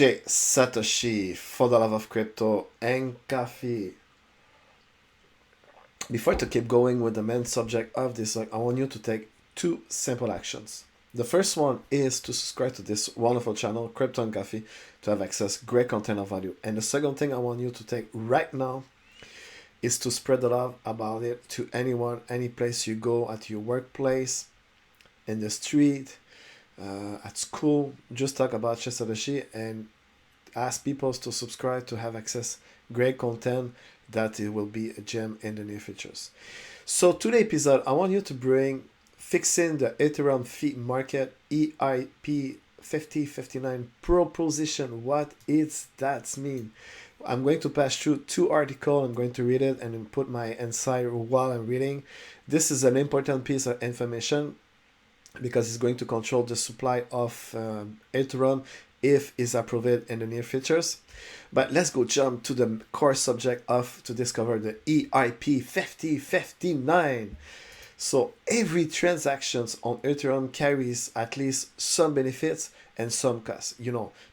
Chez Satoshi for the love of crypto and coffee. Before to keep going with the main subject of this, I want you to take two simple actions. The first one is to subscribe to this wonderful channel, Crypto and Coffee, to have access great content of value. And the second thing I want you to take right now is to spread the love about it to anyone, any place you go, at your workplace, in the street, at school. Just talk about Chez Satoshi and ask people to subscribe to have access great content that it will be a gem in the near futures. So today's episode, I want you to bring fixing the Ethereum fee market EIP 5059 proposition. What is that mean? I'm going to pass through two articles. I'm going to read it and put my insight while I'm reading. This is an important piece of information because it's going to control the supply of Ethereum if it's approved in the near futures. But let's go jump to the core subject of to discover the EIP 5059. So every transactions on Ethereum carries at least some benefits and some costs,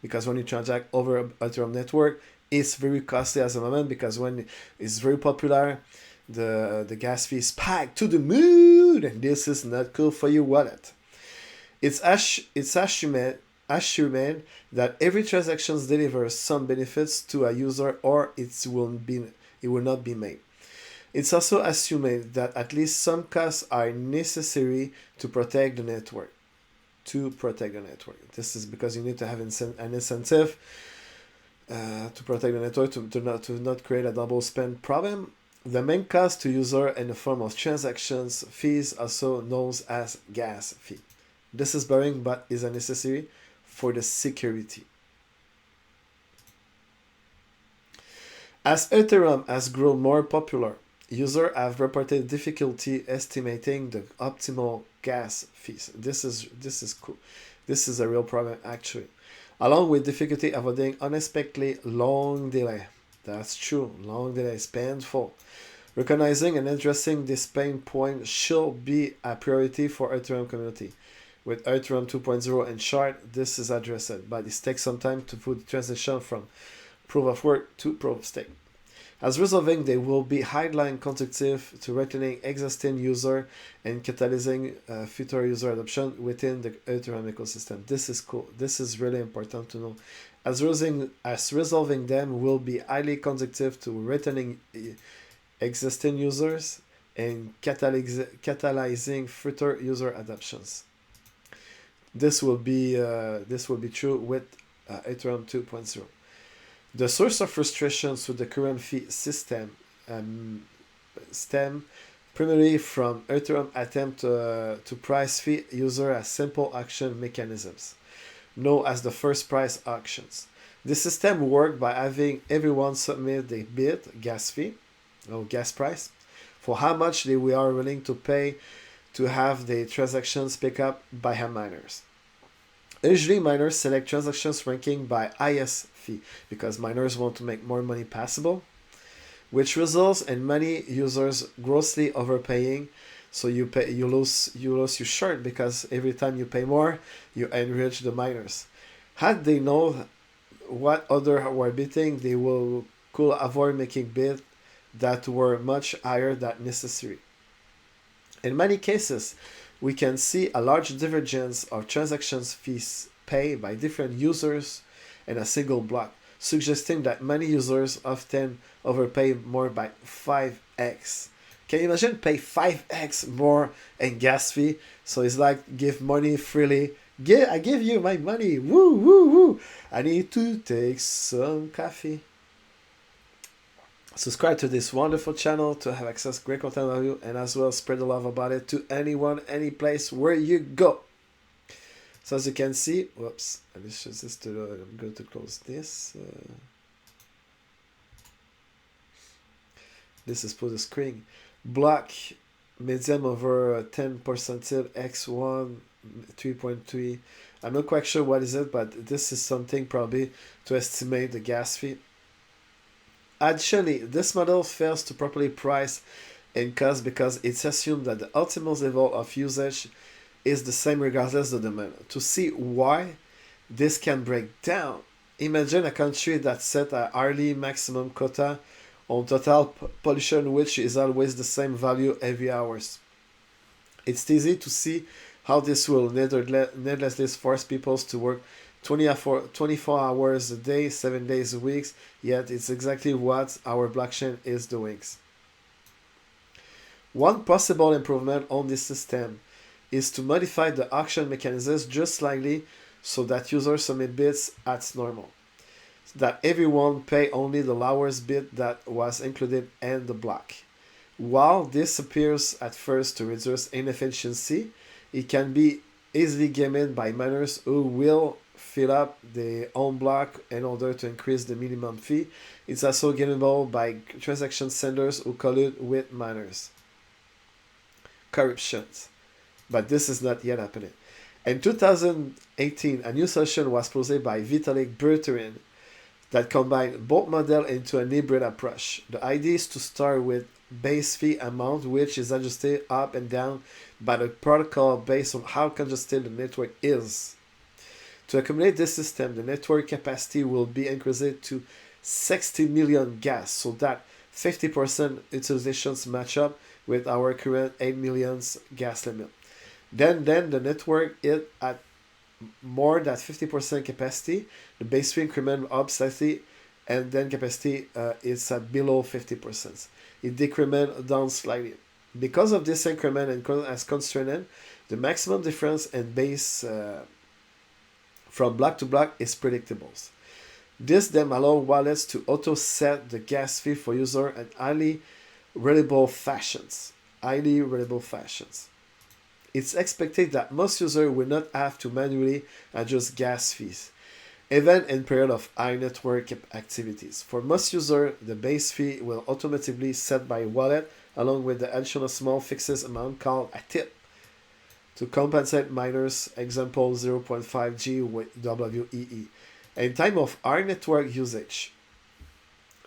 because when you transact over Ethereum network, it's very costly at the moment because when it's very popular, the gas fee spiked to the moon, and this is not cool for your wallet. It's assumed that every transaction delivers some benefits to a user or it will not be made. It's also assumed that at least some costs are necessary to protect the network. This is because you need to have an incentive to protect the network to not create a double spend problem. The main cost to user in the form of transactions fees, also known as gas fee. This is boring but is a necessary for the security. As Ethereum has grown more popular, users have reported difficulty estimating the optimal gas fees. This is cool. This is a real problem actually. Along with difficulty avoiding unexpectedly long delay. That's true. Long delay is painful. Recognizing and addressing this pain point should be a priority for Ethereum community. With Ethereum 2.0 and shard, this is addressed, but it takes some time to put the transition from proof of work to proof of stake. As resolving, they will be highly conducive to retaining existing user and catalyzing future user adoption within the Ethereum ecosystem. This is cool. This is really important to know. As resolving them will be highly conducive to retaining existing users and catalyzing future user adoptions. This will be true with Ethereum 2.0. The source of frustrations with the current fee system stem primarily from Ethereum attempt to price fee user as simple auction mechanisms, known as the first price auctions. This system works by having everyone submit the bid, gas fee, or gas price, for how much they are willing to pay to have the transactions picked up by miners. Usually miners select transactions ranking by highest fee because miners want to make more money possible, which results in many users grossly overpaying. So you lose your short because every time you pay more, you enrich the miners. Had they known what others were bidding, they could avoid making bids that were much higher than necessary. In many cases, we can see a large divergence of transactions fees paid by different users in a single block, suggesting that many users often overpay more by 5x. Can you imagine pay 5x more in gas fee? So it's like give money freely. I give you my money. Woo, woo, woo. I need to take some coffee. Subscribe to this wonderful channel to have access to great content value and as well spread the love about it to anyone, any place where you go. So as you can see, whoops, I'm going to close this. This is put the screen. Block medium over 10% x1 3.3. I'm not quite sure what is it, but this is something probably to estimate the gas fee. Additionally, this model fails to properly price and cost because it's assumed that the optimal level of usage is the same regardless of demand. To see why this can break down Imagine a country that set a hourly maximum quota on total pollution, which is always the same value every hours. It's easy to see how this will needlessly force people to work 24 hours a day, 7 days a week, yet it's exactly what our blockchain is doing. One possible improvement on this system is to modify the auction mechanisms just slightly so that users submit bids as normal. That everyone pay only the lowest bid that was included in the block. While this appears at first to reduce inefficiency, it can be easily gamed by miners who will fill up their own block in order to increase the minimum fee. It's also gameable by transaction senders who collude with miners. Corruptions. But this is not yet happening. In 2018, a new solution was proposed by Vitalik Buterin that combined both models into an hybrid approach. The idea is to start with base fee amount, which is adjusted up and down by the protocol based on how congested the network is. To accommodate this system, the network capacity will be increased to 60 million gas, so that 50% utilizations match up with our current 8 million gas limit. Then the network is at more than 50% capacity, the base fee increment up slightly, and then capacity is at below 50%. It decrement down slightly. Because of this increment and as constrained, the maximum difference in base from block to block is predictable. This then allows wallets to auto-set the gas fee for user in highly reliable fashions. It's expected that most users will not have to manually adjust gas fees, even in period of high network activities. For most users, the base fee will automatically set by wallet along with the additional small fixed amount called a tip to compensate miners, example 0.5 G with WEE. In time of high network usage,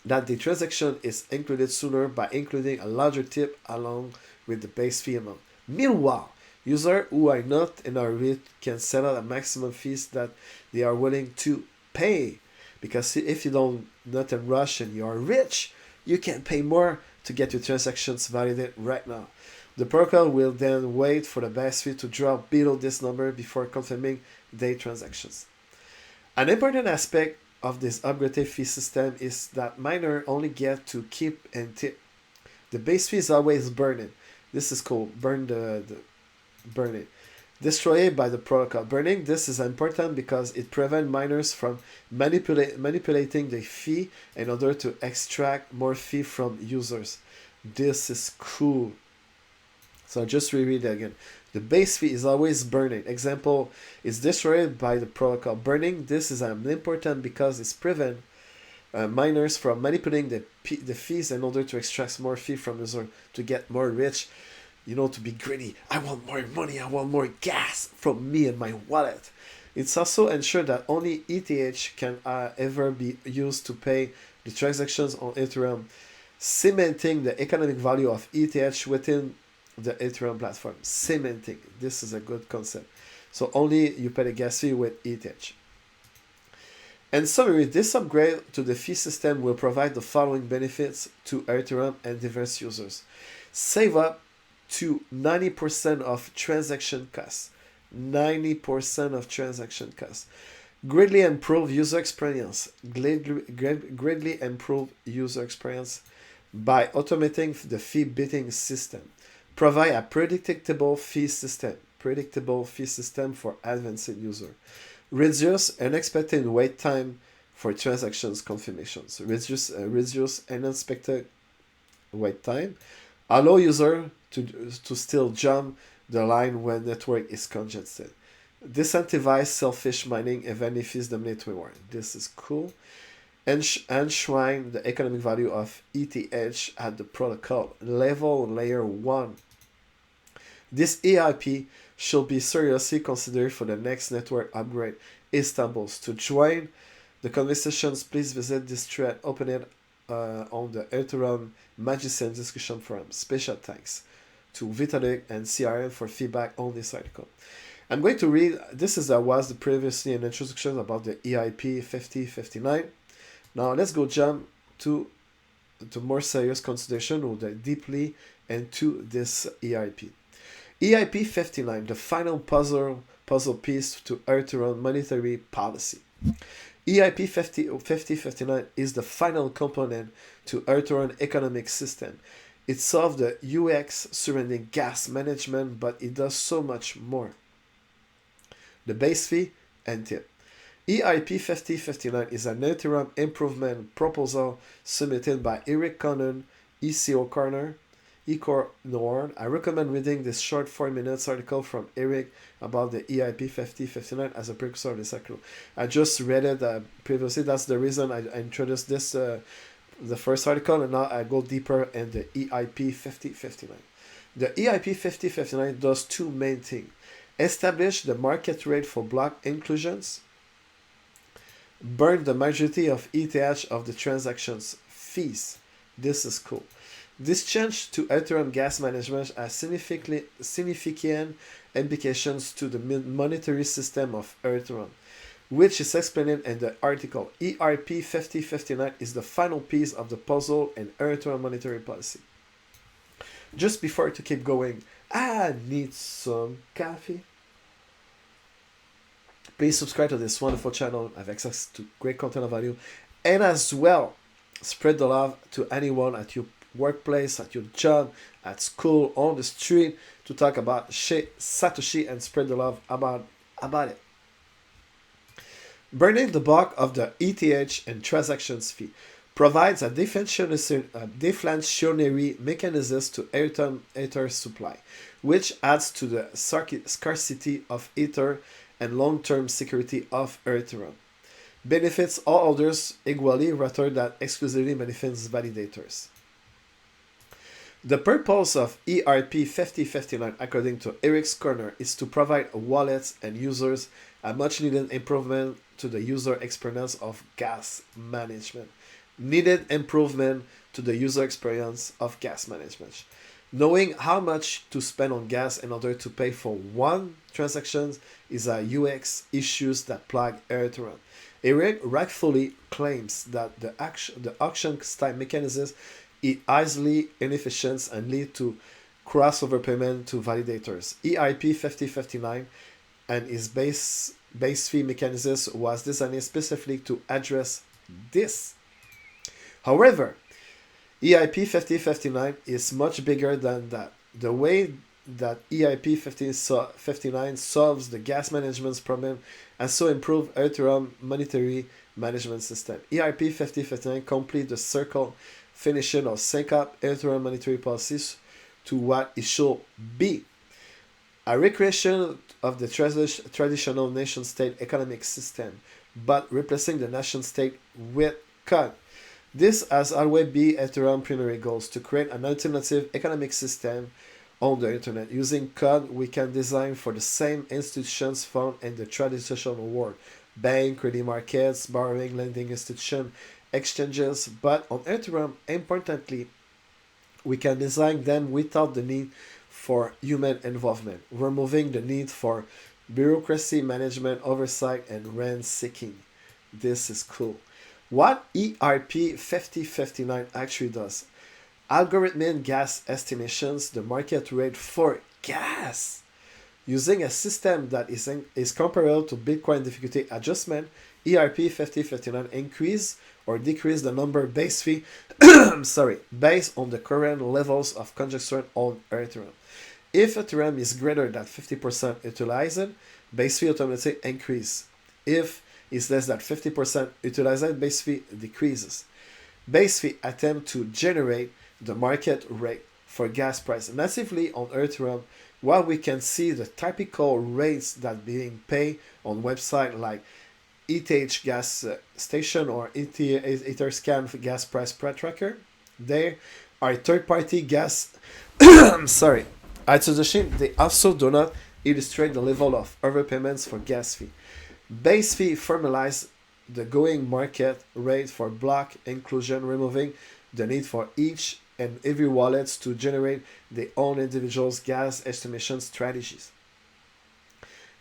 that the transaction is included sooner by including a larger tip along with the base fee amount. Meanwhile, users who are not in our REIT can set out a maximum fees that they are willing to pay. Because if you don't not in rush and you are rich, you can pay more to get your transactions validated right now. The protocol will then wait for the base fee to drop below this number before confirming their transactions. An important aspect of this upgraded fee system is that miners only get to keep and tip. The base fee is always burning. This is called burn it. Destroyed by the protocol. Burning this is important because it prevents miners from manipulating the fee in order to extract more fee from users. This is cool. So just reread it again. The base fee is always burning. Example is destroyed by the protocol. Burning this is important because it prevents miners from manipulating the fees in order to extract more fee from users to get more rich. To be greedy. I want more money. I want more gas from me and my wallet. It's also ensured that only ETH can ever be used to pay the transactions on Ethereum, cementing the economic value of ETH within the Ethereum platform. Cementing. This is a good concept. So only you pay the gas fee with ETH. In summary, this upgrade to the fee system will provide the following benefits to Ethereum and diverse users. Save up to 90% of transaction costs. 90% of transaction costs. Greatly improve user experience. Greatly improve user experience by automating the fee bidding system. Provide a predictable fee system for advanced users. Reduce unexpected wait time for transactions confirmations. Reduce unexpected wait time. Allow user to still jump the line when network is congested. Disincentivize selfish mining even if it's dominate reward. This is cool. Enshrine the economic value of ETH at the protocol level layer 1. This EIP should be seriously considered for the next network upgrade Istanbul. To join the conversations, please visit this thread opened on the Ethereum Magician discussion forum. Special thanks to Vitalik and CRM for feedback on this article. I'm going to read, this was the previously an introduction about the EIP 5059. Now let's go jump to more serious consideration or deeply into this EIP. EIP 59, the final puzzle piece to Ethereum monetary policy. EIP 5059 is the final component to Ethereum economic system. It solves the UX surrounding gas management, but it does so much more. The base fee and tip. EIP 5059 is an Ethereum improvement proposal submitted by Eric Connon, ECO Corner, Nord. I recommend reading this short 4 minutes article from Eric about the EIP 5059 as a precursor of this article. I just read it previously. That's the reason I introduced this, the first article, and now I go deeper in the EIP 5059. The EIP 5059 does two main things. Establish the market rate for block inclusions, burn the majority of ETH of the transactions fees. This is cool. This change to Ethereum gas management has significant implications to the monetary system of Ethereum, which is explained in the article. EIP 5059 is the final piece of the puzzle in Ethereum monetary policy. Just before to keep going, I need some coffee. Please subscribe to this wonderful channel. I have access to great content of value. And as well, spread the love to anyone at your workplace, at your job, at school, on the street, to talk about Satoshi and spread the love about it. Burning the bulk of the ETH and transactions fee provides a deflationary mechanism to Ether supply, which adds to the scarcity of Ether and long-term security of Ethereum. Benefits all others equally rather than exclusively benefits validators. The purpose of EIP 5059, according to Eric's Corner, is to provide wallets and users a much-needed improvement to the user experience of gas management. Needed improvement to the user experience of gas management. Knowing how much to spend on gas in order to pay for one transaction is a UX issues that plague Ethereum. Eric rightfully claims that the auction-style mechanism is highly inefficient and lead to crossover payment to validators. EIP 5059 and its base fee mechanism was designed specifically to address this. However, EIP 5059 is much bigger than that. The way that EIP 5059 solves the gas management problem and so improve Ethereum monetary management system. EIP 5059 complete the circle finishing or sync up Ethereum monetary policies to what it should be. A recreation of the traditional nation-state economic system, but replacing the nation-state with CUD. This has always been Ethereum primary goals, to create an alternative economic system on the internet. Using CUD, we can design for the same institutions found in the traditional world. Bank, credit markets, borrowing, lending institution, exchanges. But on Ethereum, importantly, we can design them without the need for human involvement, removing the need for bureaucracy, management, oversight, and rent seeking. This is cool. What EIP 5059 actually does: algorithmic gas estimations, the market rate for gas, using a system that is comparable to Bitcoin difficulty adjustment. EIP 5059 increase or decrease the number base fee based on the current levels of congestion on Ethereum. If Ethereum is greater than 50% utilized, base fee automatically increase. If it's less than 50% utilized, base fee decreases. Base fee attempt to generate the market rate for gas price. Natively on Ethereum, while we can see the typical rates that being paid on website like ETH gas station or Etherscan gas price tracker, there are third-party gas association. They also do not illustrate the level of overpayments for gas fee. Base fee formalize the going market rate for block inclusion, removing the need for each and every wallets to generate their own individual gas estimation strategies.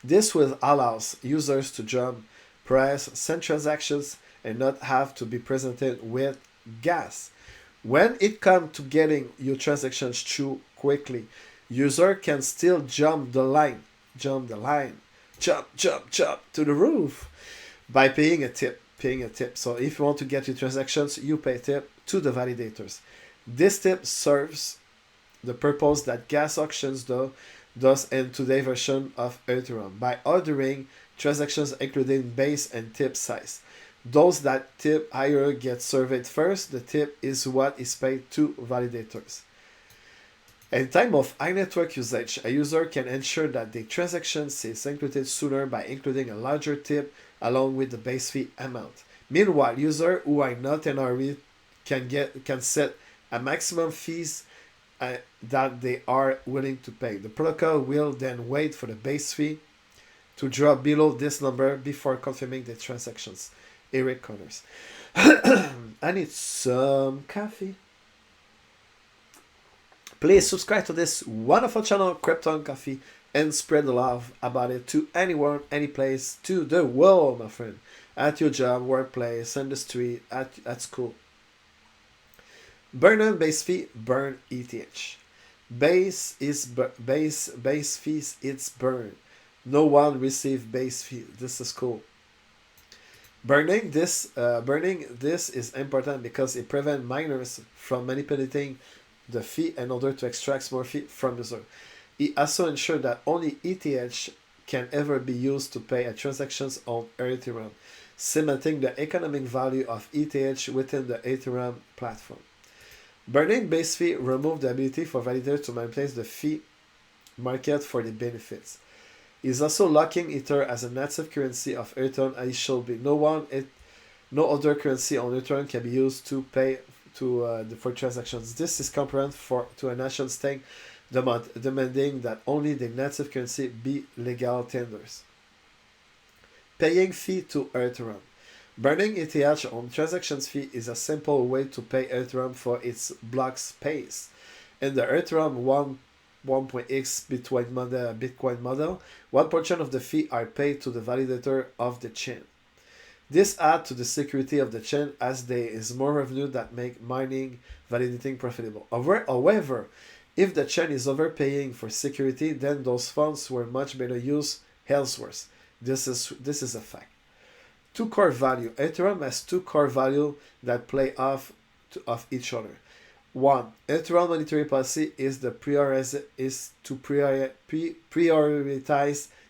This will allow users to jump, press, send transactions, and not have to be presented with gas. When it comes to getting your transactions through quickly, user can still jump the line, jump, to the roof by paying a tip. So if you want to get your transactions, you pay a tip to the validators. This tip serves the purpose that gas auctions does in today's version of Ethereum by ordering transactions including base and tip size. Those that tip higher get surveyed first. The tip is what is paid to validators. In time of high network usage, a user can ensure that the transaction is included sooner by including a larger tip along with the base fee amount. Meanwhile, users who are not in a hurry can set a maximum fees that they are willing to pay. The protocol will then wait for the base fee to drop below this number before confirming the transactions. Eric Connors. I need some coffee. Please subscribe to this wonderful channel, Krypton Coffee, and spread the love about it to anyone, any place, to the world, my friend. At your job, workplace, on the street, at school. Burn on base fee, burn ETH. Base fees, it's burn. No one receive base fee. This is cool. Burning this is important because it prevents miners from manipulating the fee in order to extract more fee from the user. It also ensures that only ETH can ever be used to pay a transactions on Ethereum, cementing the economic value of ETH within the Ethereum platform. Burning base fee removes the ability for validators to manipulate the fee market for the benefits. It is also locking Ether as a native currency of Ethereum, and it should be no other currency on Ethereum can be used to pay for transactions. This is comparable to a nation state demanding that only the native currency be legal tenders. Paying fee to Ethereum. Burning ETH on transactions fee is a simple way to pay Ethereum for its block space. In the Ethereum 1.x Bitcoin model, 1% of the fee are paid to the validator of the chain. This adds to the security of the chain as there is more revenue that make mining validating profitable. However, if the chain is overpaying for security, then those funds were much better used elsewhere. This is a fact. Two core value. Ethereum has two core value that play off of each other. One, Ethereum monetary policy is to prioritize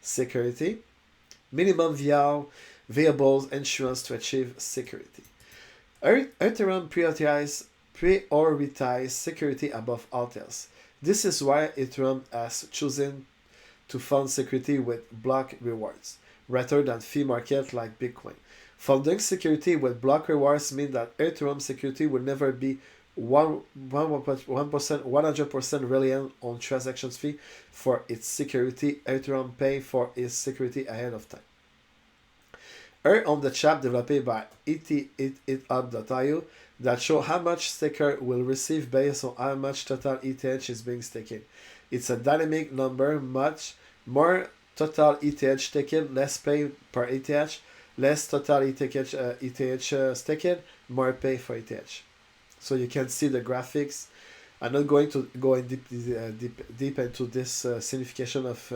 security, minimum viable insurance to achieve security. Ethereum prioritize security above all else. This is why Ethereum has chosen to fund security with block rewards rather than fee market like Bitcoin. Funding security with block rewards means that Ethereum security will never be 100% reliant on transactions fee for its security. Ethereum pay for its security ahead of time. On the chart developed by ethitup.io that show how much staker will receive based on how much total ETH is being staked. It's a dynamic number, much more total ETH taken, less pay per ETH, less total ETH staked, more pay for ETH. So you can see the graphics. I'm not going to go in deep into this signification of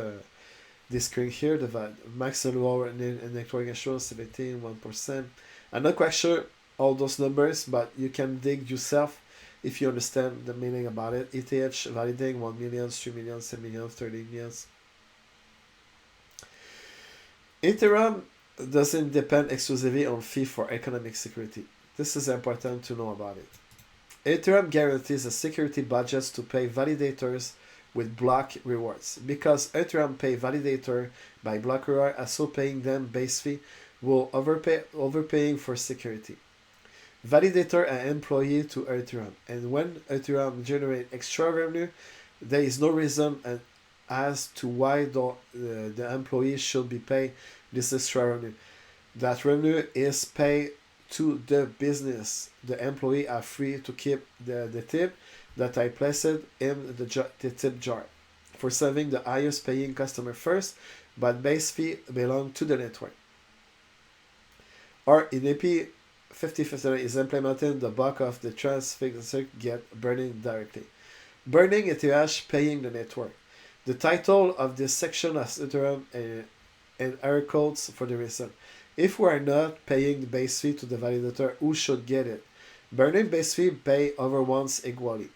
this screen here. The maximum network insurance 17, 1%. I'm not quite sure all those numbers, but you can dig yourself if you understand the meaning about it. ETH validating 1 million, 3 million, 7 million, 30 million. Ethereum doesn't depend exclusively on fee for economic security. This is important to know about it. Ethereum guarantees a security budget to pay validators with block rewards. Because Ethereum pay validator by block reward, also paying them base fee will overpaying for security. Validator are employee to Ethereum, and when Ethereum generate extra revenue, there is no reason as to why the employee should be paid this extra revenue. That revenue is paid to the business. The employee are free to keep the tip that I placed in the tip jar. For serving the highest paying customer first, but base fee belong to the network. Or in AP 5059 is implementing the bulk of the transacting get burning directly. Burning ETH paying the network. The title of this section has Ethereum and error codes for the reason. If we are not paying the base fee to the validator, who should get it? Burning base fee pay over once equally.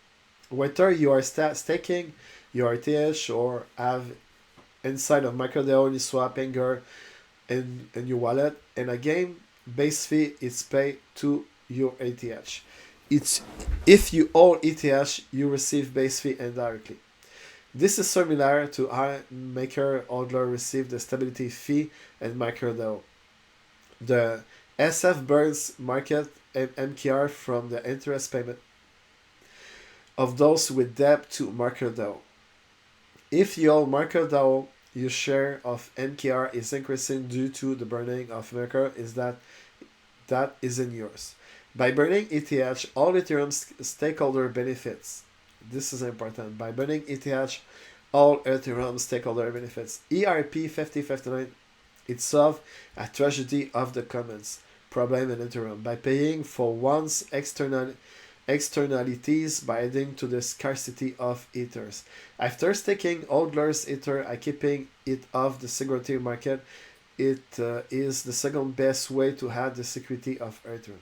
Whether you are staking your ETH or have inside of MicroDAO, Uniswap, Anger in your wallet, and again, base fee is paid to your ETH. It's if you own ETH, you receive base fee indirectly. This is similar to how maker hodler receive the stability fee and MicroDAO. The SF burns market and MKR from the interest payment of those with debt to MicroDAO. If you own MicroDAO, your share of MKR is increasing due to the burning of Maker is that isn't yours. By burning ETH, all Ethereum stakeholder benefits. This is important. By burning ETH, all Ethereum stakeholder benefits. ERP 5059, it solved a tragedy of the commons problem in Ethereum by paying for one's externalities by adding to the scarcity of ethers. After staking hodler's ether and keeping it off the security market, it is the second best way to have the security of Ethereum.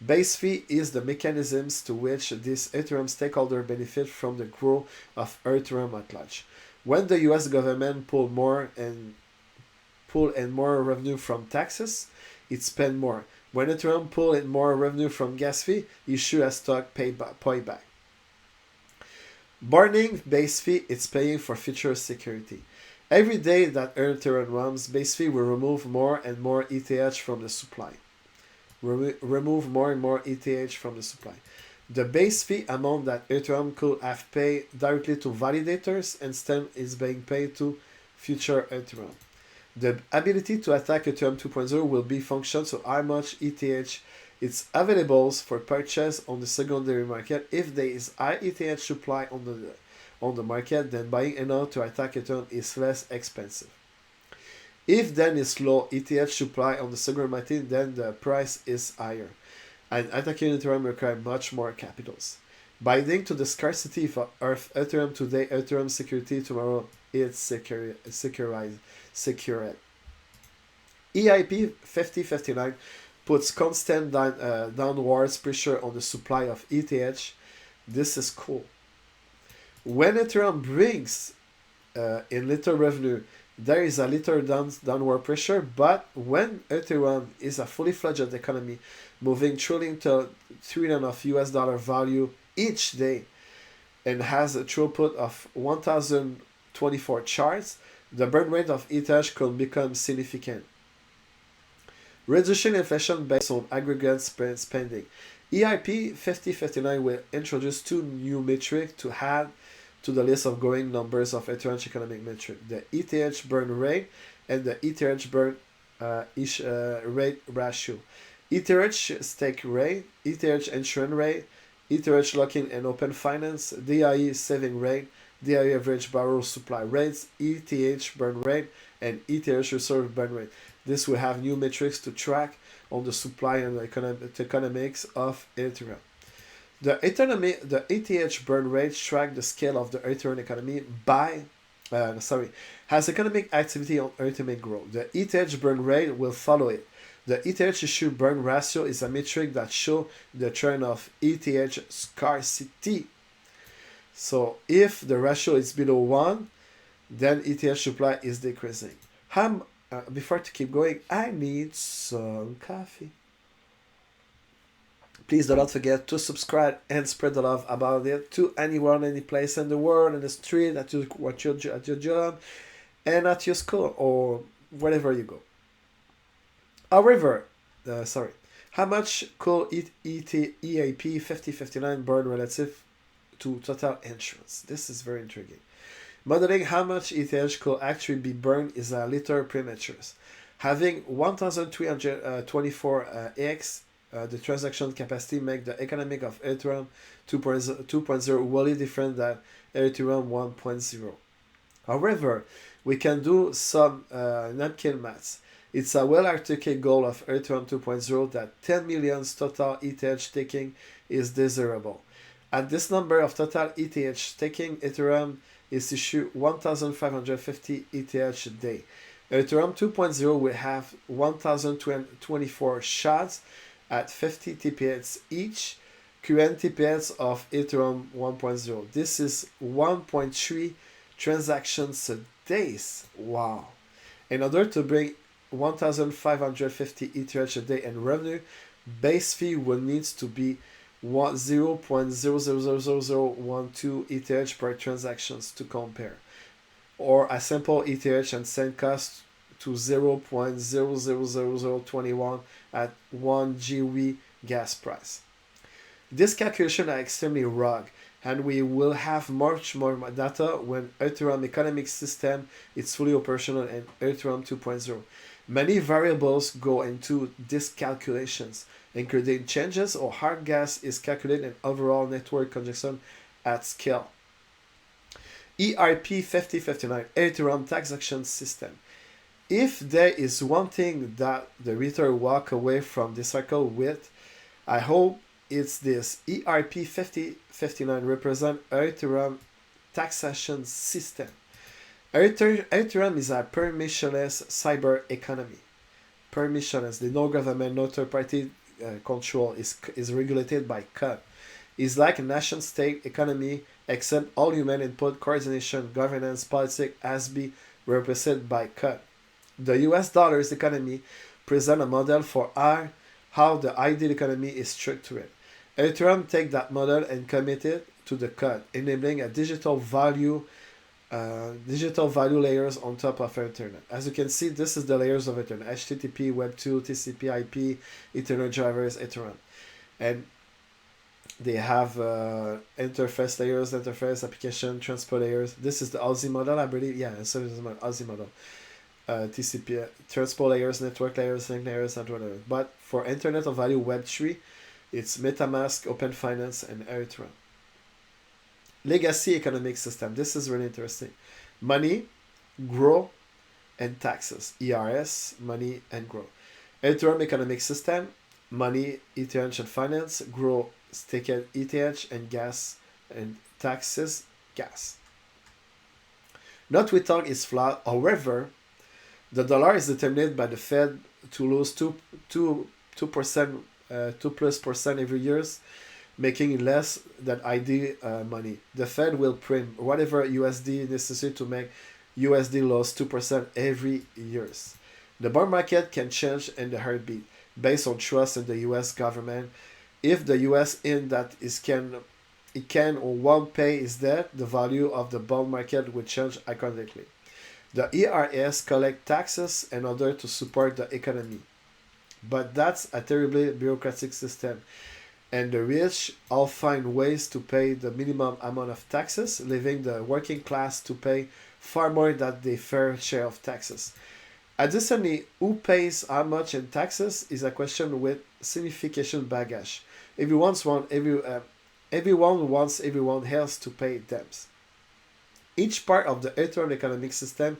Base fee is the mechanisms to which this Ethereum stakeholder benefit from the growth of Ethereum at large. When the US government pull in more revenue from taxes, it spend more. When Ethereum pull in more revenue from gas fee, issue a stock payback. Burning base fee, it's paying for future security. Every day that Ethereum runs, base fee will remove more and more ETH from the supply. Remove more and more ETH from the supply. The base fee amount that Ethereum could have paid directly to validators instead is being paid to future Ethereum. The ability to attack Ethereum 2.0 will be function to how much ETH is available for purchase on the secondary market. If there is high ETH supply on the market, then buying enough to attack Ethereum is less expensive. If then is low ETH supply on the secondary market, then the price is higher. And attacking Ethereum requires much more capitals. Binding to the scarcity of Ethereum today, Ethereum security tomorrow, it's secured. EIP 5059 puts constant downwards pressure on the supply of ETH. This is cool. When Ethereum brings in little revenue, there is a little downward pressure, but when Ethereum is a fully fledged economy, moving trillion of US dollar value each day, and has a throughput of 1024 charts, the burn rate of ETH could become significant. Reducing inflation based on aggregate spending. EIP 5059 will introduce two new metrics to add to the list of growing numbers of Ethereum economic metrics: the ETH burn rate and the ETH burn rate ratio. ETH stake rate, ETH insurance rate, ETH locking and open finance, DIE saving rate, DIE average barrel supply rates, ETH burn rate, and ETH reserve burn rate. This will have new metrics to track on the supply and the economics of Ethereum. The ETH burn rate tracks the scale of the Ethereum economy has economic activity on Ethereum growth. The ETH burn rate will follow it. The ETH issue burn ratio is a metric that shows the trend of ETH scarcity. So if the ratio is below 1, then ETH supply is decreasing. Before to keep going, I need some coffee. Please do not forget to subscribe and spread the love about it to anyone, any place in the world, in the street, at your job, and at your school, or wherever you go. However, how much could EIP 5059 burn relative to total insurance? This is very intriguing. Modeling how much ETH could actually be burned is a little premature. Having 1324x the transaction capacity make the economic of Ethereum 2.0 wholly different than Ethereum 1.0. However, we can do some napkin maths. It's a well-articulated goal of Ethereum 2.0 that 10 million total ETH staking is desirable. At this number of total ETH staking, Ethereum is issued 1,550 ETH a day. Ethereum 2.0 will have 1,024 shards at 50 TPS each, current TPS of Ethereum 1.0. This is 1.3 transactions a day. Wow. In order to bring 1,550 ETH a day in revenue, base fee will need to be 0.0000012 ETH per transactions to compare, or a simple ETH and send cost to 0.00021 at 1 GW gas price. This calculation are extremely rugged, and we will have much more data when Ethereum economic system is fully operational in Ethereum 2.0. Many variables go into these calculations, including changes or hard gas is calculated in overall network congestion at scale. ERP 5059 Ethereum transaction system. If there is one thing that the reader walk away from this cycle with, I hope it's this. ERP 5059 represent Ethereum taxation system. Ethereum is a permissionless cyber economy. Permissionless, the no government, no third party control is regulated by code. It's like a nation state economy, except all human input, coordination, governance, politics has been represented by code. The US dollar's economy presents a model for how the ideal economy is structured. Ethereum take that model and commit it to the code, enabling a digital value layers on top of Ethernet. As you can see, this is the layers of Ethernet: HTTP, Web2, TCP, IP, Ethernet drivers, Ethereum. And they have interface layers, interface application, transport layers. This is the Aussie model, I believe. Yeah, so this is my Aussie model. TCP, transport layers, network layers, link layers, and whatever. But for Internet of Value Web3, it's MetaMask, Open Finance, and Ethereum. Legacy economic system. This is really interesting. Money, grow, and taxes. ERS, money, and grow. Ethereum economic system. Money, ETH, and finance. Grow, staked ETH, and gas, and taxes, gas. Not without is flat. However, the dollar is determined by the Fed to lose 2% every year, making less than ideal money. The Fed will print whatever USD necessary to make USD lose 2% every year. The bond market can change in the heartbeat based on trust in the US government. If the US in that it can or won't pay its debt, the value of the bond market will change accordingly. The ERS collect taxes in order to support the economy. But that's a terribly bureaucratic system, and the rich all find ways to pay the minimum amount of taxes, leaving the working class to pay far more than their fair share of taxes. Additionally, who pays how much in taxes is a question with significant baggage. Everyone wants everyone else to pay them. Each part of the Ethereum economic system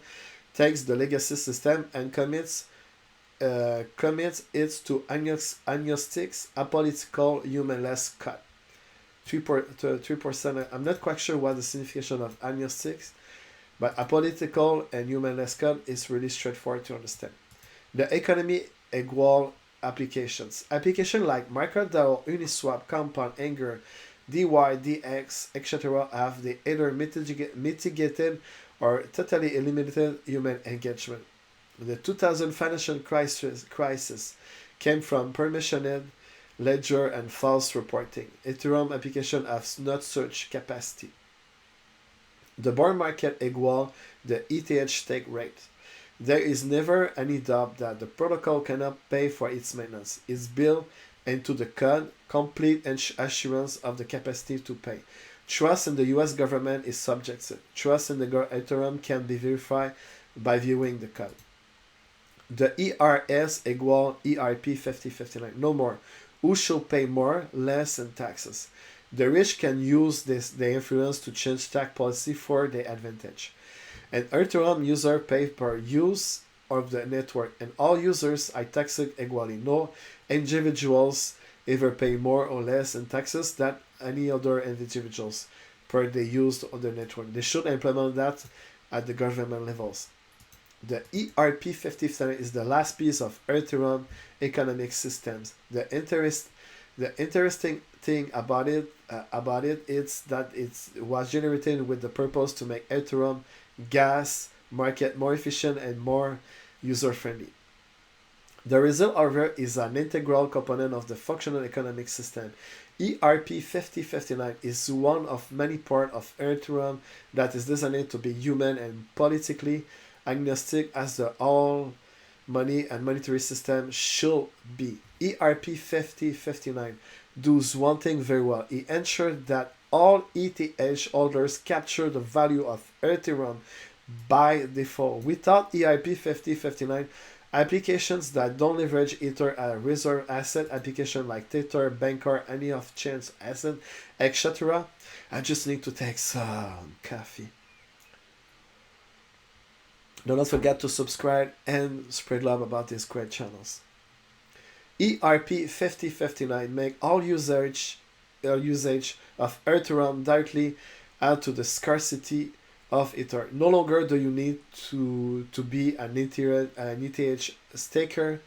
takes the legacy system and commits it to agnostics, apolitical, humanless cut. 3%. I'm not quite sure what the signification of agnostics, but apolitical and humanless cut is really straightforward to understand. The economy equal applications. Applications like MicroDAO, Uniswap, Compound, Anger, DY, DX, etc. have the either mitigated or totally eliminated human engagement. The 2000 financial crisis came from permissioned ledger and false reporting. Ethereum application has not such capacity. The bond market equal the ETH stake rate. There is never any doubt that the protocol cannot pay for its maintenance. It's built into the code, complete assurance of the capacity to pay. Trust in the US government is subjective. Trust in the Ethereum can be verified by viewing the code. The ERS equal ERP 5059. No more. Who should pay more, less in taxes? The rich can use their influence to change tax policy for their advantage. And Ethereum user pay per use of the network, and all users are taxed equally. No individuals ever pay more or less in taxes than any other individuals per the use of the network. They should implement that at the government levels. The ERP-50 is the last piece of Ethereum economic systems. The interesting thing about it is that it was generated with the purpose to make Ethereum gas market more efficient and more user friendly. The result, however, is an integral component of the functional economic system. ERP-5059 is one of many parts of Ethereum that is designed to be human and politically agnostic as the all money and monetary system should be. ERP-5059 does one thing very well. It ensures that all ETH holders capture the value of Ethereum by default. Without ERP-5059, applications that don't leverage Ether as a reserve asset, application like Tether, Banker, any of chance asset, etc. I just need to take some coffee. Do not forget to subscribe and spread love about these great channels. ERP-5059 make all usage of Ethereum directly add to the scarcity of Ether. No longer do you need to be an ETH staker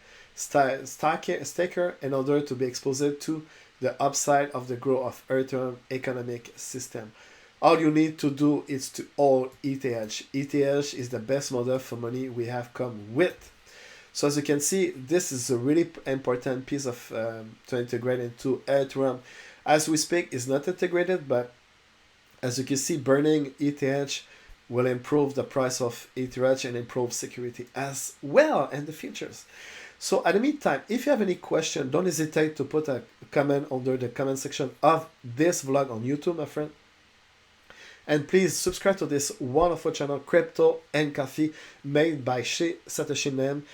in order to be exposed to the upside of the growth of Ethereum economic system. All you need to do is to own ETH. ETH is the best model for money we have come with. So as you can see, this is a really important piece of to integrate into Ethereum. As we speak, it's not integrated, but as you can see, burning ETH will improve the price of ETH and improve security as well in the futures. So at the meantime, if you have any question, don't hesitate to put a comment under the comment section of this vlog on YouTube, my friend. And please subscribe to this wonderful channel, Crypto and Coffee, made by Satoshi Name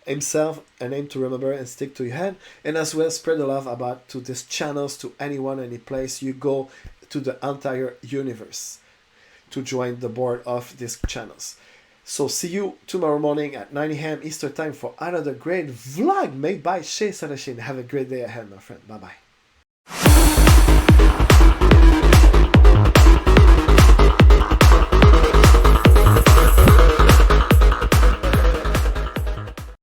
himself, a name to remember and stick to your head. And as well, spread the love about to these channels to anyone, any place you go to the entire universe to join the board of these channels. So see you tomorrow morning at 9 a.m. Eastern Time for another great vlog made by Satoshi. Have a great day ahead, my friend. Bye-bye.